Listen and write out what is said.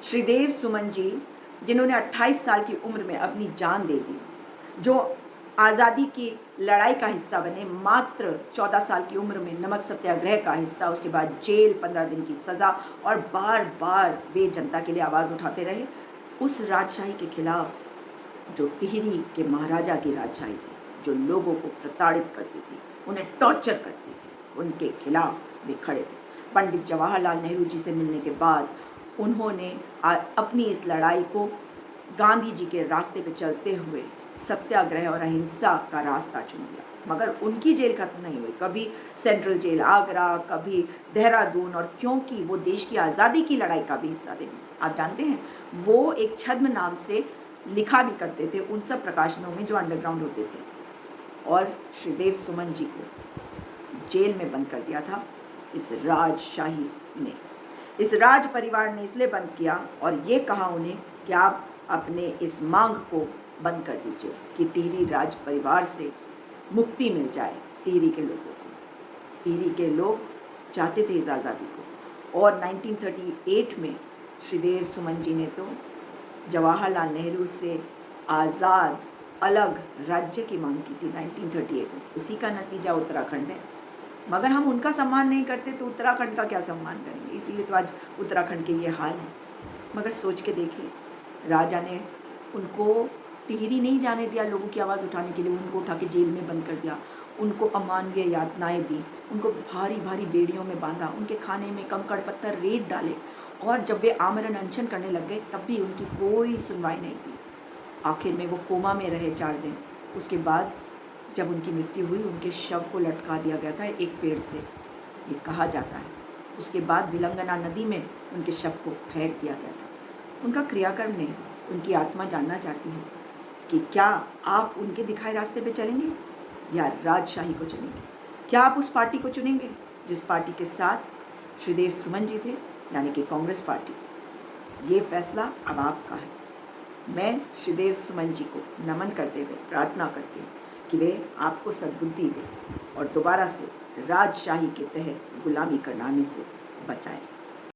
श्रीदेव सुमन जी, जिन्होंने 28 साल की उम्र में अपनी जान दे दी, जो आज़ादी की लड़ाई का हिस्सा बने, मात्र 14 साल की उम्र में नमक सत्याग्रह का हिस्सा, उसके बाद जेल, 15 दिन की सज़ा, और बार बार वे जनता के लिए आवाज़ उठाते रहे। उस राजशाही के खिलाफ, जो टिहरी के महाराजा की राजशाही थी, जो लोगों को प्रताड़ित करती थी, उन्हें टॉर्चर करती थी, उनके खिलाफ वे खड़े थे। पंडित जवाहरलाल नेहरू जी से मिलने के बाद उन्होंने अपनी इस लड़ाई को गांधी जी के रास्ते पे चलते हुए सत्याग्रह और अहिंसा का रास्ता चुन लिया। मगर उनकी जेल खत्म नहीं हुई, कभी सेंट्रल जेल आगरा, कभी देहरादून, और क्योंकि वो देश की आज़ादी की लड़ाई का भी हिस्सा थे। आप जानते हैं, वो एक छद्म नाम से लिखा भी करते थे उन सब प्रकाशनों में जो अंडरग्राउंड होते थे। और श्रीदेव सुमन जी को जेल में बंद कर दिया था इस राजशाही ने, इस राज परिवार ने इसलिए बंद किया और ये कहा उन्हें कि आप अपने इस मांग को बंद कर दीजिए कि टिहरी राज परिवार से मुक्ति मिल जाए टिहरी के लोगों को। टिहरी के लोग चाहते थे इस आज़ादी को, और 1938 में श्रीदेव सुमन जी ने तो जवाहरलाल नेहरू से आज़ाद अलग राज्य की मांग की थी 1938 में। उसी का नतीजा उत्तराखंड है। मगर हम उनका सम्मान नहीं करते तो उत्तराखंड का क्या सम्मान करेंगे? इसीलिए तो आज उत्तराखंड के ये हाल है। मगर सोच के देखिए, राजा ने उनको टिहरी नहीं जाने दिया लोगों की आवाज़ उठाने के लिए, उनको उठा के जेल में बंद कर दिया, उनको अमानवीय यातनाएं दी, उनको भारी भारी बेड़ियों में बांधा, उनके खाने में कंकड़ पत्थर रेत डाले, और जब वे आमरण अनशन करने लग गए तब भी उनकी कोई सुनवाई नहीं थी। आखिर में वो कोमा में रहे 4 दिन। उसके बाद जब उनकी मृत्यु हुई, उनके शव को लटका दिया गया था एक पेड़ से, ये कहा जाता है। उसके बाद भिलंगना नदी में उनके शव को फेंक दिया गया था। उनका क्रियाकर्म नहीं, उनकी आत्मा जानना चाहती है कि क्या आप उनके दिखाए रास्ते पे चलेंगे या राजशाही को चुनेंगे? क्या आप उस पार्टी को चुनेंगे जिस पार्टी के साथ श्रीदेव सुमन जी थे, यानी कि कांग्रेस पार्टी? ये फैसला अब आपका है। मैं श्रीदेव सुमन जी को नमन करते हुए प्रार्थना करती हूँ कि वे आपको सद्बुद्धि दें और दोबारा से राजशाही के तहत गुलामी कराने से बचाएं।